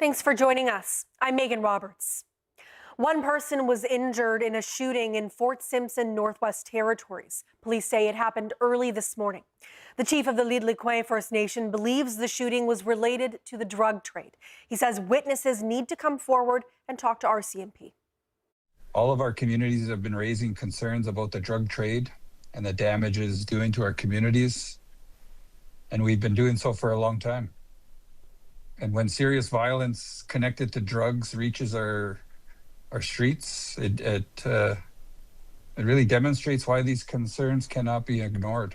Thanks for joining us. I'm Megan Roberts. One person was injured in a shooting in Fort Simpson, Northwest Territories. Police say it happened early this morning. The chief of the Lidliquin First Nation believes the shooting was related to the drug trade. He says witnesses need to come forward and talk to RCMP. All of our communities have been raising concerns about the drug trade and the damage it is doing to our communities. And we've been doing so for a long time. And when serious violence connected to drugs reaches our streets, it really demonstrates why these concerns cannot be ignored.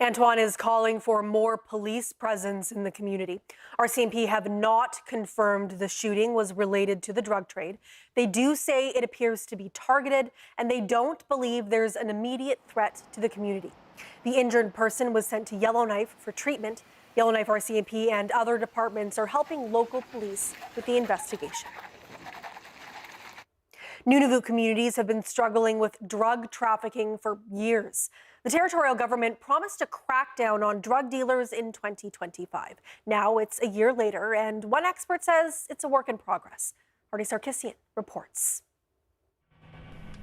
Antoine is calling for more police presence in the community. RCMP have not confirmed the shooting was related to the drug trade. They do say it appears to be targeted, and they don't believe there's an immediate threat to the community. The injured person was sent to Yellowknife for treatment. Yellowknife RCMP and other departments are helping local police with the investigation. Nunavut communities have been struggling with drug trafficking for years. The territorial government promised a crackdown on drug dealers in 2025. Now it's a year later, and one expert says it's a work in progress. Artie Sarkisian reports.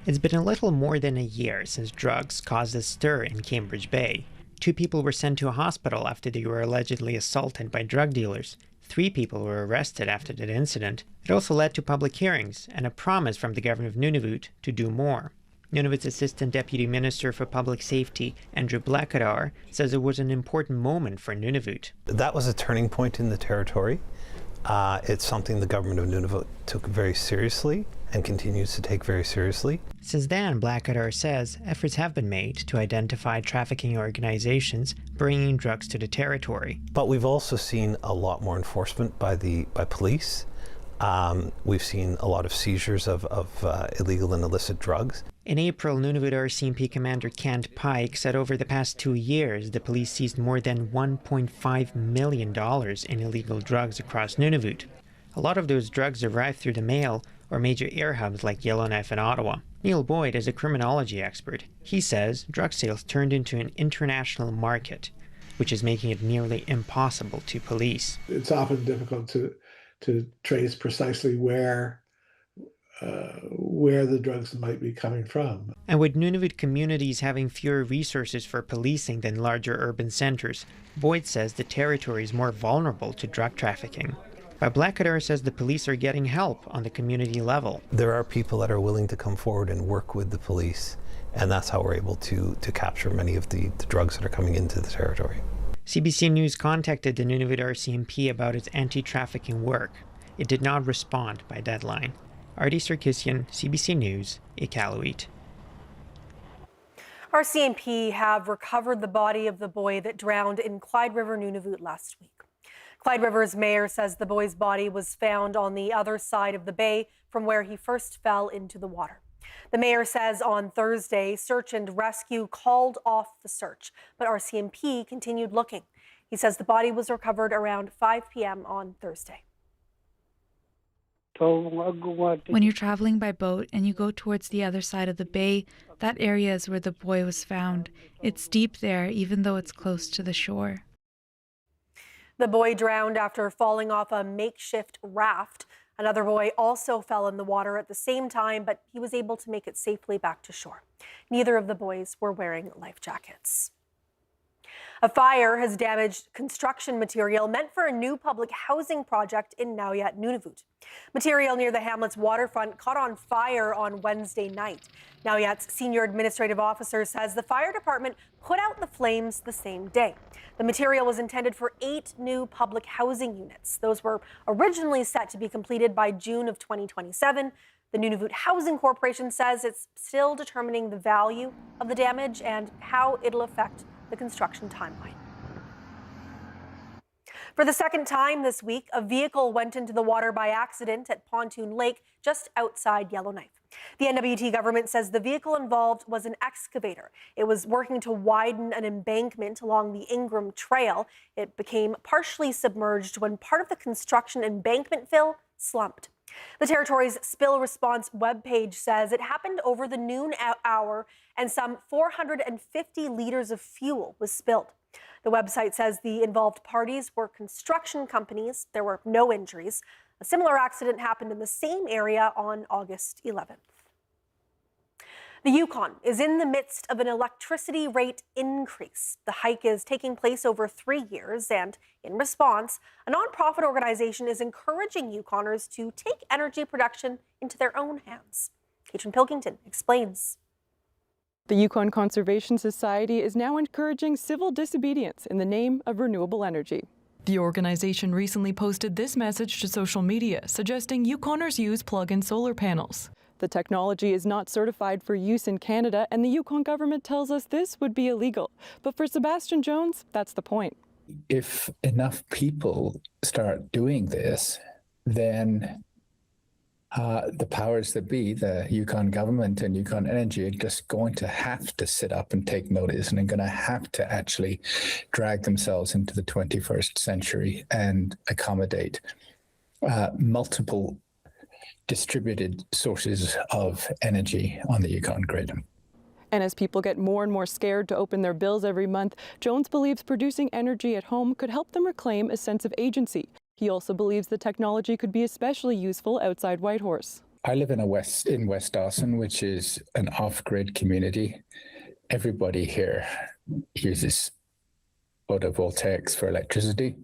It's been a little more than a year since drugs caused a stir in Cambridge Bay. 2 people were sent to a hospital after they were allegedly assaulted by drug dealers. 3 people were arrested after that incident. It also led to public hearings and a promise from the governor of Nunavut to do more. Nunavut's Assistant Deputy Minister for Public Safety, Andrew Blackadar, says it was an important moment for Nunavut. That was a turning point in the territory. It's something the government of Nunavut took very seriously and continues to take very seriously. Since then, Blackadar says efforts have been made to identify trafficking organizations bringing drugs to the territory. But we've also seen a lot more enforcement by police. We've seen a lot of seizures of illegal and illicit drugs. In April, Nunavut RCMP Commander Kent Pike said over the past 2 years, the police seized more than $1.5 million in illegal drugs across Nunavut. A lot of those drugs arrived through the mail or major air hubs like Yellowknife and Ottawa. Neil Boyd is a criminology expert. He says drug sales turned into an international market, which is making it nearly impossible to police. It's often difficult to trace precisely where the drugs might be coming from. And with Nunavut communities having fewer resources for policing than larger urban centers, Boyd says the territory is more vulnerable to drug trafficking. But Blackadar says the police are getting help on the community level. There are people that are willing to come forward and work with the police, and that's how we're able to capture many of the drugs that are coming into the territory. CBC News contacted the Nunavut RCMP about its anti-trafficking work. It did not respond by deadline. Artie Sarkisian, CBC News, Iqaluit. RCMP have recovered the body of the boy that drowned in Clyde River, Nunavut last week. Clyde River's mayor says the boy's body was found on the other side of the bay from where he first fell into the water. The mayor says on Thursday, search and rescue called off the search, but RCMP continued looking. He says the body was recovered around 5 p.m. on Thursday. When you're traveling by boat and you go towards the other side of the bay, that area is where the boy was found. It's deep there, even though it's close to the shore. The boy drowned after falling off a makeshift raft. Another boy also fell in the water at the same time, but he was able to make it safely back to shore. Neither of the boys were wearing life jackets. A fire has damaged construction material meant for a new public housing project in Nauyat, Nunavut. Material near the hamlet's waterfront caught on fire on Wednesday night. Nauyat's senior administrative officer says the fire department put out the flames the same day. The material was intended for 8 new public housing units. Those were originally set to be completed by June of 2027. The Nunavut Housing Corporation says it's still determining the value of the damage and how it'll affect the construction timeline. For the second time this week, a vehicle went into the water by accident at Pontoon Lake just outside Yellowknife. The NWT government says the vehicle involved was an excavator. It was working to widen an embankment along the Ingram Trail. It became partially submerged when part of the construction embankment fill slumped. The territory's spill response webpage says it happened over the noon hour and some 450 liters of fuel was spilled. The website says the involved parties were construction companies. There were no injuries. A similar accident happened in the same area on August 11th. The Yukon is in the midst of an electricity rate increase. The hike is taking place over 3 years, and in response, a nonprofit organization is encouraging Yukoners to take energy production into their own hands. Katrin Pilkington explains. The Yukon Conservation Society is now encouraging civil disobedience in the name of renewable energy. The organization recently posted this message to social media, suggesting Yukoners use plug-in solar panels. The technology is not certified for use in Canada, and the Yukon government tells us this would be illegal. But for Sebastian Jones, that's the point. If enough people start doing this, then the powers that be, the Yukon government and Yukon Energy, are just going to have to sit up and take notice, and are going to have to actually drag themselves into the 21st century and accommodate multiple distributed sources of energy on the Yukon grid. And as people get more and more scared to open their bills every month, Jones believes producing energy at home could help them reclaim a sense of agency. He also believes the technology could be especially useful outside Whitehorse. I live in West Dawson, which is an off-grid community. Everybody here uses photovoltaics for electricity.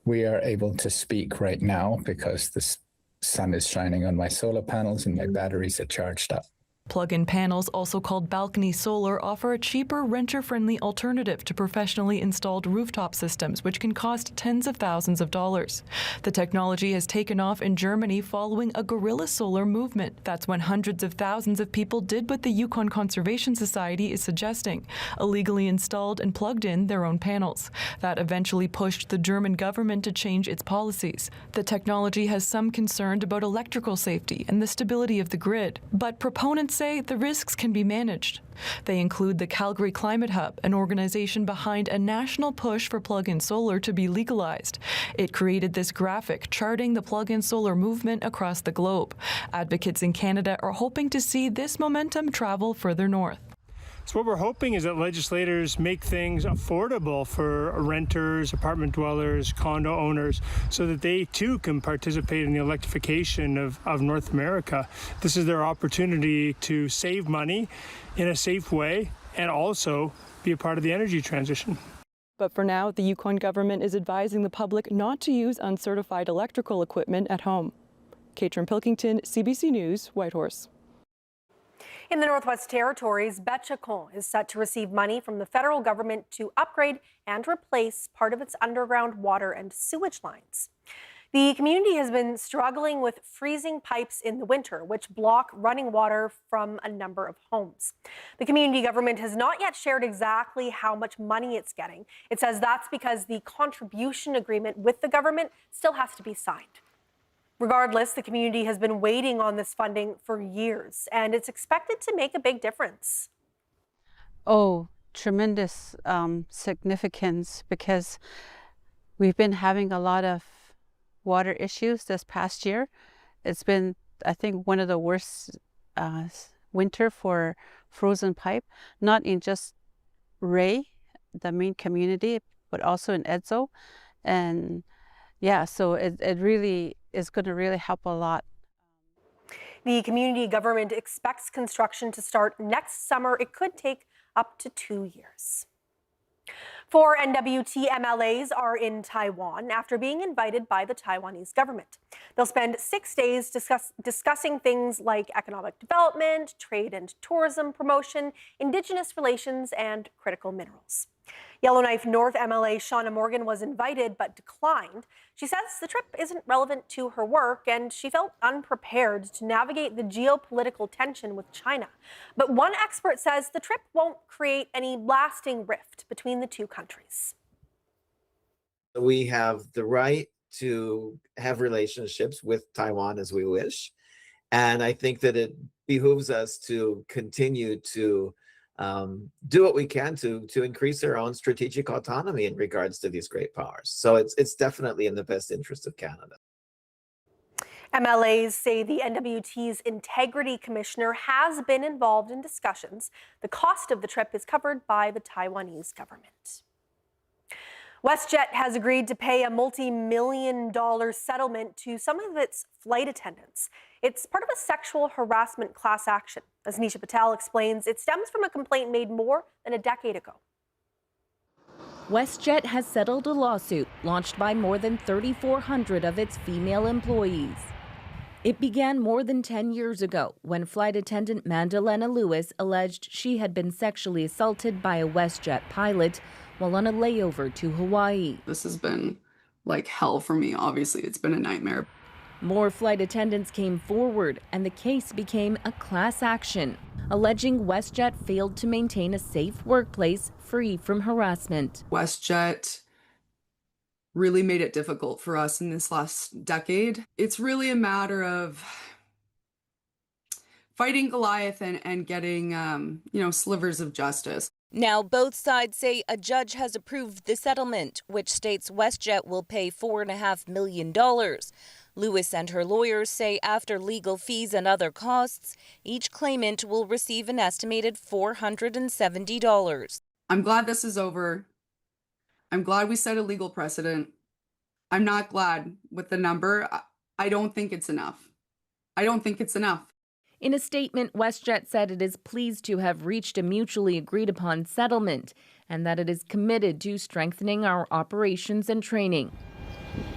We are able to speak right now because the sun is shining on my solar panels and my batteries are charged up. Plug-in panels, also called balcony solar, offer a cheaper, renter-friendly alternative to professionally installed rooftop systems, which can cost tens of thousands of dollars. The technology has taken off in Germany following a guerrilla solar movement. That's when hundreds of thousands of people did what the Yukon Conservation Society is suggesting, illegally installed and plugged in their own panels. That eventually pushed the German government to change its policies. The technology has some concern about electrical safety and the stability of the grid, but proponents say the risks can be managed. They include the Calgary Climate Hub, an organization behind a national push for plug-in solar to be legalized. It created this graphic charting the plug-in solar movement across the globe. Advocates in Canada are hoping to see this momentum travel further north. So what we're hoping is that legislators make things affordable for renters, apartment dwellers, condo owners, so that they too can participate in the electrification of North America. This is their opportunity to save money in a safe way and also be a part of the energy transition. But for now, the Yukon government is advising the public not to use uncertified electrical equipment at home. Katrin Pilkington, CBC News, Whitehorse. In the Northwest Territories, Betchacon is set to receive money from the federal government to upgrade and replace part of its underground water and sewage lines. The community has been struggling with freezing pipes in the winter, which block running water from a number of homes. The community government has not yet shared exactly how much money it's getting. It says that's because the contribution agreement with the government still has to be signed. Regardless, the community has been waiting on this funding for years, and it's expected to make a big difference. Oh, tremendous significance, because we've been having a lot of water issues this past year. It's been, I think, one of the worst winter for frozen pipe, not in just Ray, the main community, but also in Edzo. And yeah, so it really is going to really help a lot. The community government expects construction to start next summer. It could take up to 2 years. 4 NWT MLAs are in Taiwan after being invited by the Taiwanese government. They'll spend 6 days discussing things like economic development, trade and tourism promotion, Indigenous relations, and critical minerals. Yellowknife North MLA Shauna Morgan was invited but declined. She says the trip isn't relevant to her work and she felt unprepared to navigate the geopolitical tension with China. But one expert says the trip won't create any lasting rift between the two countries. We have the right to have relationships with Taiwan as we wish. And I think that it behooves us to continue to do what we can to increase our own strategic autonomy in regards to these great powers. So it's definitely in the best interest of Canada. MLAs say the NWT's Integrity Commissioner has been involved in discussions. The cost of the trip is covered by the Taiwanese government. WestJet has agreed to pay a multi-million-dollar settlement to some of its flight attendants. It's part of a sexual harassment class action. As Nisha Patel explains, it stems from a complaint made more than a decade ago. WestJet has settled a lawsuit launched by more than 3,400 of its female employees. It began more than 10 years ago when flight attendant Mandalena Lewis alleged she had been sexually assaulted by a WestJet pilot while on a layover to Hawaii. This has been like hell for me. Obviously, it's been a nightmare. More flight attendants came forward, and the case became a class action, alleging WestJet failed to maintain a safe workplace free from harassment. WestJet really made it difficult for us in this last decade. It's really a matter of fighting Goliath and getting, slivers of justice. Now, both sides say a judge has approved the settlement, which states WestJet will pay $4.5 million. Lewis and her lawyers say after legal fees and other costs, each claimant will receive an estimated $470. I'm glad this is over. I'm glad we set a legal precedent. I'm not glad with the number. I don't think it's enough. In a statement, WestJet said it is pleased to have reached a mutually agreed upon settlement and that it is committed to strengthening our operations and training.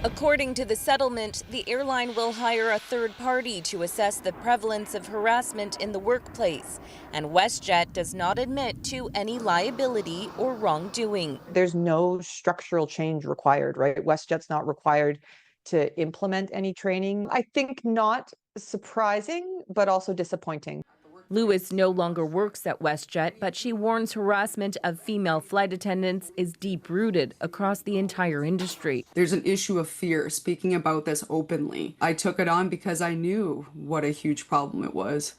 According to the settlement, the airline will hire a third party to assess the prevalence of harassment in the workplace, and WestJet does not admit to any liability or wrongdoing. There's no structural change required, right? WestJet's not required to implement any training. I think not surprising, but also disappointing. Lewis no longer works at WestJet, but she warns harassment of female flight attendants is deep-rooted across the entire industry. There's an issue of fear speaking about this openly. I took it on because I knew what a huge problem it was.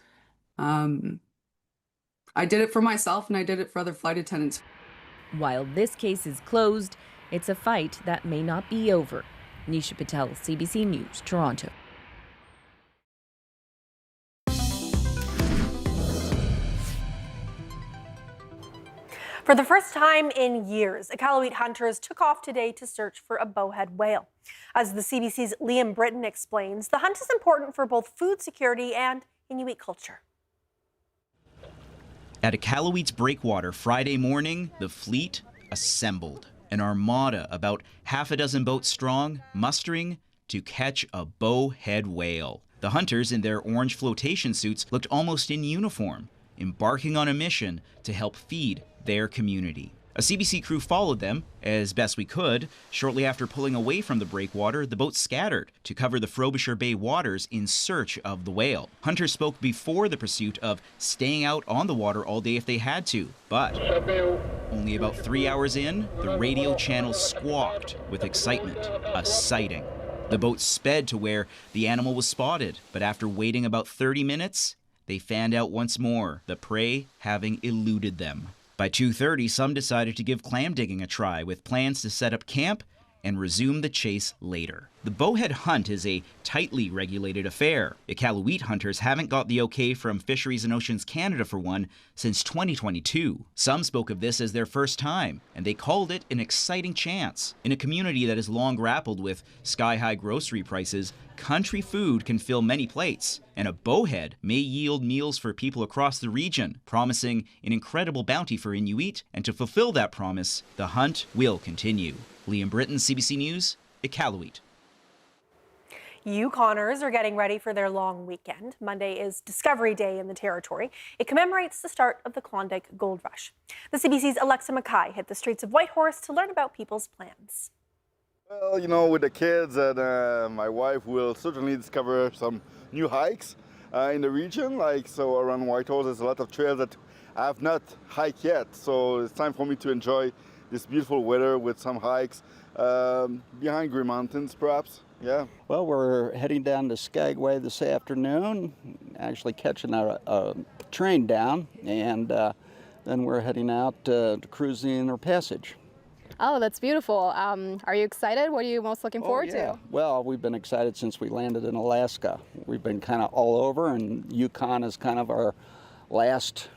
I did it for myself and I did it for other flight attendants. While this case is closed, it's a fight that may not be over. Nisha Patel, CBC News, Toronto. For the first time in years, Iqaluit hunters took off today to search for a bowhead whale. As the CBC's Liam Britton explains, the hunt is important for both food security and Inuit culture. At Iqaluit's breakwater Friday morning, the fleet assembled. An armada about half a dozen boats strong, mustering to catch a bowhead whale. The hunters in their orange flotation suits looked almost in uniform, embarking on a mission to help feed their community. A CBC crew followed them as best we could. Shortly after pulling away from the breakwater, the boat scattered to cover the Frobisher Bay waters in search of the whale. Hunters spoke before the pursuit of staying out on the water all day if they had to, but only about 3 hours in, the radio channel squawked with excitement, a sighting. The boat sped to where the animal was spotted, but after waiting about 30 minutes, they fanned out once more, the prey having eluded them. By 2:30, some decided to give clam digging a try, with plans to set up camp and resume the chase later. The bowhead hunt is a tightly regulated affair. Iqaluit hunters haven't got the okay from Fisheries and Oceans Canada for one since 2022. Some spoke of this as their first time, and they called it an exciting chance. In a community that has long grappled with sky-high grocery prices, country food can fill many plates, and a bowhead may yield meals for people across the region, promising an incredible bounty for Inuit, and to fulfill that promise, the hunt will continue. Liam Britton, CBC News, Iqaluit. Yukoners are getting ready for their long weekend. Monday is Discovery Day in the Territory. It commemorates the start of the Klondike Gold Rush. The CBC's Alexa Mackay hit the streets of Whitehorse to learn about people's plans. Well, you know, with the kids and my wife, we'll certainly discover some new hikes in the region. So around Whitehorse, there's a lot of trails that I have not hiked yet. So it's time for me to enjoy this beautiful weather with some hikes behind Green Mountains, perhaps. Yeah. Well, we're heading down to Skagway this afternoon, actually catching a train down, and then we're heading out to cruise the Inner Passage. Oh, that's beautiful. Are you excited? What are you most looking forward to? Well, we've been excited since we landed in Alaska. We've been kind of all over, and Yukon is kind of our last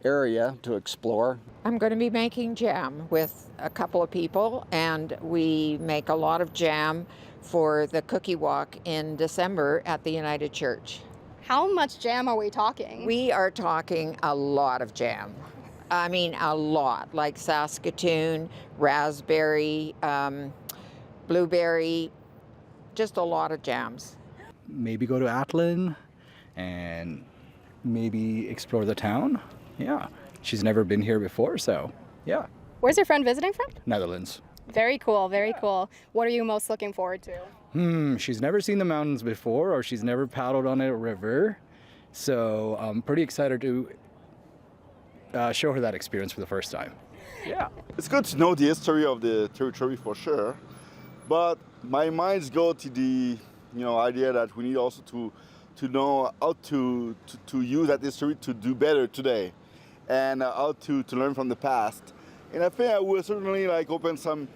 area to explore. I'm going to be making jam with a couple of people, and we make a lot of jam for the cookie walk in December at the United Church. How much jam are we talking? We are talking a lot of jam. I mean, a lot, like Saskatoon, raspberry, blueberry, just a lot of jams. Maybe go to Atlin and maybe explore the town. Yeah, she's never been here before, so yeah. Where's your friend visiting from? Netherlands. Very cool, very cool. What are you most looking forward to? She's never seen the mountains before, or she's never paddled on a river, so I'm pretty excited to show her that experience for the first time. Yeah. It's good to know the history of the territory for sure, but my minds go to the idea that we need also to know how to use that history to do better today, and how to learn from the past. And I think I will certainly open some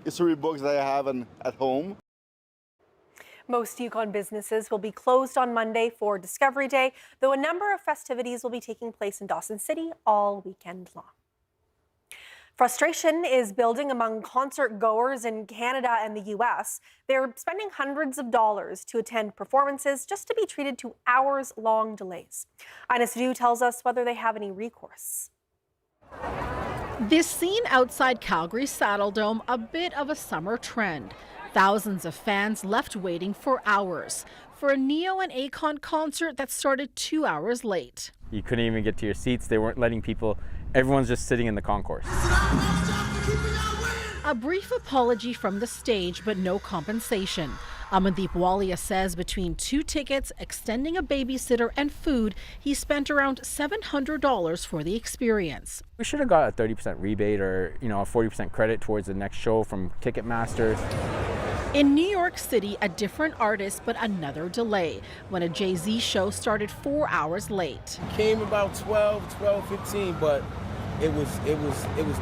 history books that I have at home. Most Yukon businesses will be closed on Monday for Discovery Day, though a number of festivities will be taking place in Dawson City all weekend long. Frustration is building among concert goers in Canada and the US. They're spending hundreds of dollars to attend performances just to be treated to hours-long delays. Ina Sadu tells us whether they have any recourse. This scene outside Calgary's Saddle Dome, a bit of a summer trend. Thousands of fans left waiting for hours for a Neo and Akon concert that started 2 hours late. You couldn't even get to your seats. They weren't letting people. Everyone's just sitting in the concourse. A brief apology from the stage, but no compensation. Amandeep Walia says between 2 tickets, extending a babysitter, and food, he spent around $700 for the experience. We should have got a 30% rebate or, a 40% credit towards the next show from Ticketmaster. In New York City, a different artist, but another delay when a Jay-Z show started 4 hours late. Came about 12:15, but it was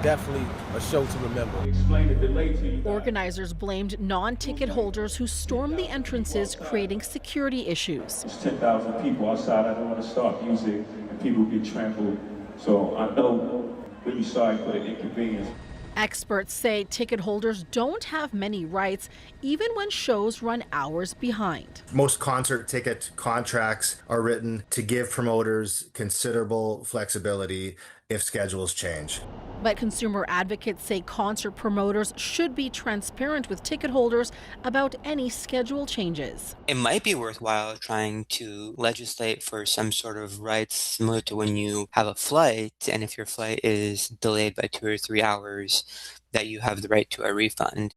definitely a show to remember. Explain the delay to you. Organizers blamed non-ticket holders who stormed the entrances, creating security issues. There's 10,000 people outside. I don't want to stop music and people get trampled. So I know really sorry for the inconvenience. Experts say ticket holders don't have many rights, even when shows run hours behind. Most concert ticket contracts are written to give promoters considerable flexibility if schedules change. But consumer advocates say concert promoters should be transparent with ticket holders about any schedule changes. It might be worthwhile trying to legislate for some sort of rights similar to when you have a flight, and if your flight is delayed by 2 or 3 hours, that you have the right to a refund.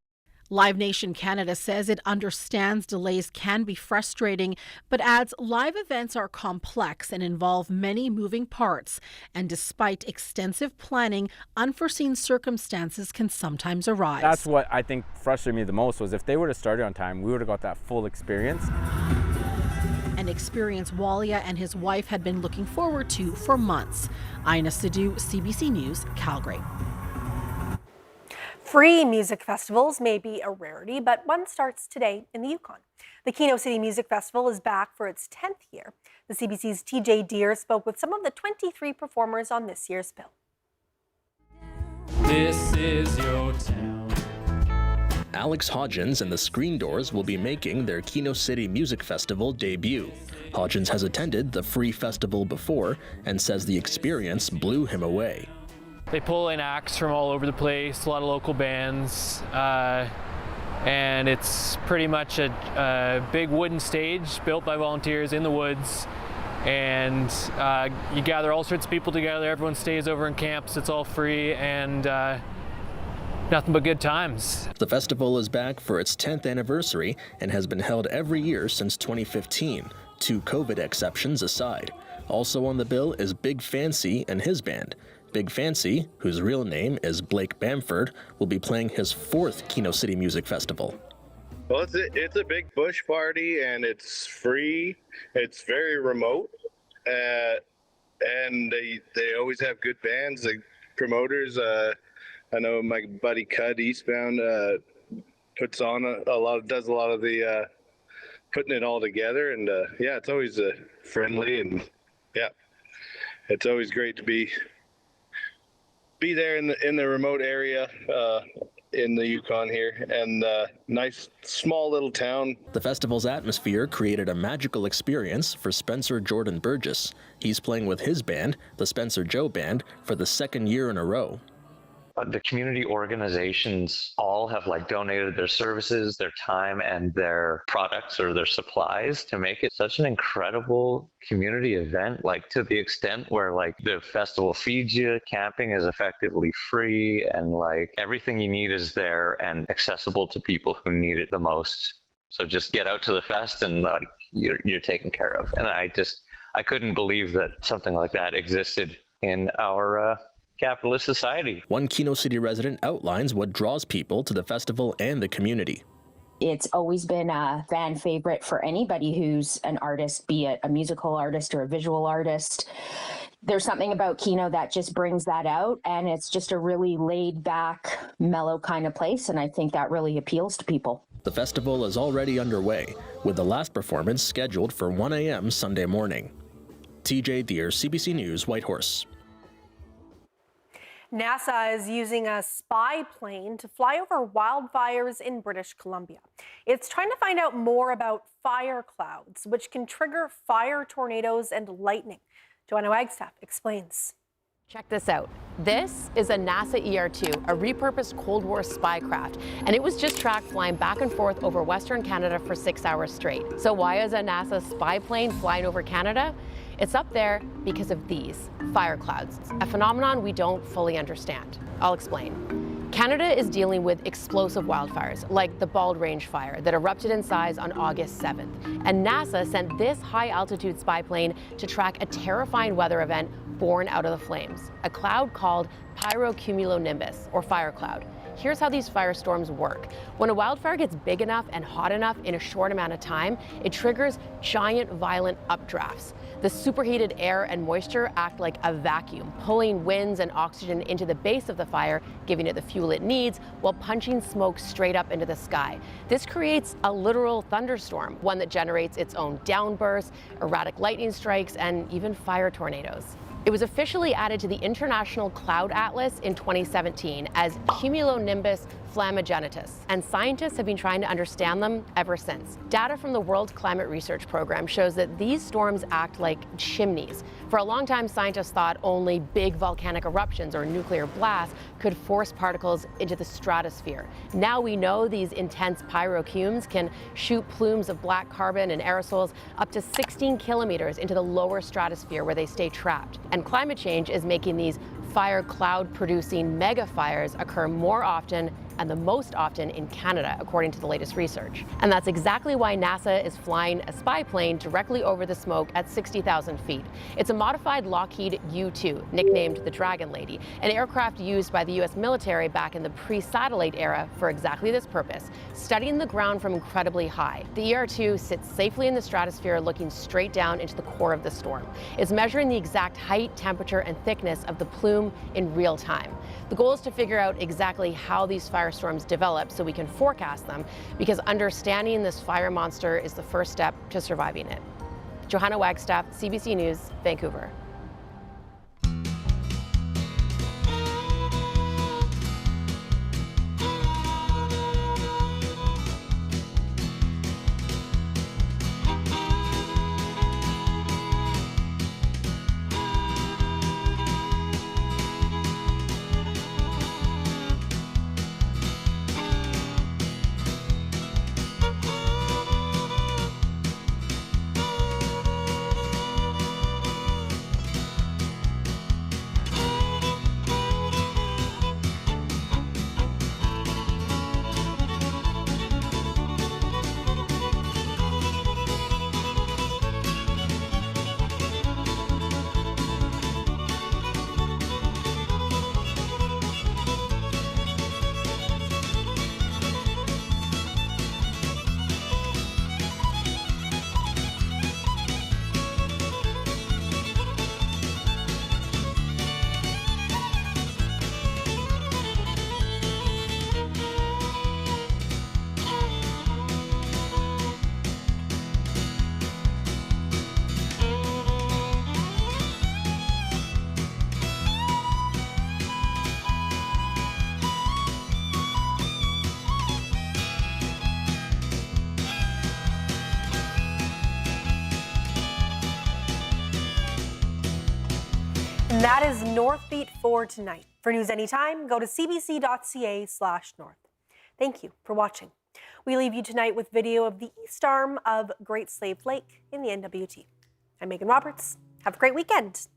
Live Nation Canada says it understands delays can be frustrating, but adds live events are complex and involve many moving parts. And despite extensive planning, unforeseen circumstances can sometimes arise. That's what I think frustrated me the most, was if they would have started on time, we would have got that full experience. An experience Walia and his wife had been looking forward to for months. Ina Sadu, CBC News, Calgary. Free music festivals may be a rarity, but one starts today in the Yukon. The Keno City Music Festival is back for its 10th year. The CBC's TJ Deer spoke with some of the 23 performers on this year's bill. This is your town. Alex Hodgins and the Screen Doors will be making their Keno City Music Festival debut. Hodgins has attended the free festival before and says the experience blew him away. They pull in acts from all over the place, a lot of local bands, and it's pretty much a big wooden stage built by volunteers in the woods, and you gather all sorts of people together, everyone stays over in camps, it's all free, and nothing but good times. The festival is back for its 10th anniversary and has been held every year since 2015, 2 COVID exceptions aside. Also on the bill is Big Fancy and his band. Big Fancy, whose real name is Blake Bamford, will be playing his 4th Keno City Music Festival. Well, it's a big bush party, and it's free. It's very remote, and they always have good bands. The promoters, I know my buddy Cud Eastbound puts on does a lot of the putting it all together, and yeah, it's always friendly, and yeah. it's always great to be there in the remote area in the Yukon here, and nice small little town. The festival's atmosphere created a magical experience for Spencer Jordan Burgess. He's playing with his band, the Spencer Joe Band, for the second year in a row. The community organizations all have donated their services, their time, and their products or their supplies to make it such an incredible community event, to the extent where the festival feeds you, camping is effectively free, and everything you need is there and accessible to people who need it the most. So just get out to the fest and you're taken care of. And I couldn't believe that something like that existed in our capitalist society. One Keno City resident outlines what draws people to the festival and the community. It's always been a fan favorite for anybody who's an artist, be it a musical artist or a visual artist. There's something about Keno that just brings that out, and it's just a really laid back, mellow kind of place, and I think that really appeals to people. The festival is already underway, with the last performance scheduled for 1 a.m. Sunday morning. TJ Deere, CBC News, Whitehorse. NASA is using a spy plane to fly over wildfires in British Columbia. It's trying to find out more about fire clouds, which can trigger fire tornadoes and lightning. Joanna Wagstaff explains. Check this out. This is a NASA ER-2, a repurposed Cold War spy craft, and it was just tracked flying back and forth over Western Canada for 6 hours straight. So why is a NASA spy plane flying over Canada? It's up there because of these fire clouds, a phenomenon we don't fully understand. I'll explain. Canada is dealing with explosive wildfires, like the Bald Range fire that erupted in size on August 7th. And NASA sent this high-altitude spy plane to track a terrifying weather event born out of the flames, a cloud called pyrocumulonimbus, or fire cloud. Here's how these firestorms work. When a wildfire gets big enough and hot enough in a short amount of time, it triggers giant violent updrafts. The superheated air and moisture act like a vacuum, pulling winds and oxygen into the base of the fire, giving it the fuel it needs, while punching smoke straight up into the sky. This creates a literal thunderstorm, one that generates its own downbursts, erratic lightning strikes, and even fire tornadoes. It was officially added to the International Cloud Atlas in 2017 as cumulonimbus flammagenitus, and scientists have been trying to understand them ever since. Data from the World Climate Research Program shows that these storms act like chimneys. For a long time, scientists thought only big volcanic eruptions or nuclear blasts could force particles into the stratosphere. Now we know these intense pyrocumes can shoot plumes of black carbon and aerosols up to 16 kilometers into the lower stratosphere, where they stay trapped. And climate change is making these fire cloud producing mega fires occur more often, and the most often in Canada, according to the latest research. And that's exactly why NASA is flying a spy plane directly over the smoke at 60,000 feet. It's a modified Lockheed U-2, nicknamed the Dragon Lady, an aircraft used by the U.S. military back in the pre-satellite era for exactly this purpose, studying the ground from incredibly high. The ER-2 sits safely in the stratosphere, looking straight down into the core of the storm. It's measuring the exact height, temperature, and thickness of the plume in real time. The goal is to figure out exactly how these firestorms develop so we can forecast them, because understanding this fire monster is the first step to surviving it. Joanna Wagstaff, CBC News, Vancouver. And that is Northbeat for tonight. For news anytime, go to cbc.ca/north. Thank you for watching. We leave you tonight with video of the east arm of Great Slave Lake in the NWT. I'm Megan Roberts. Have a great weekend.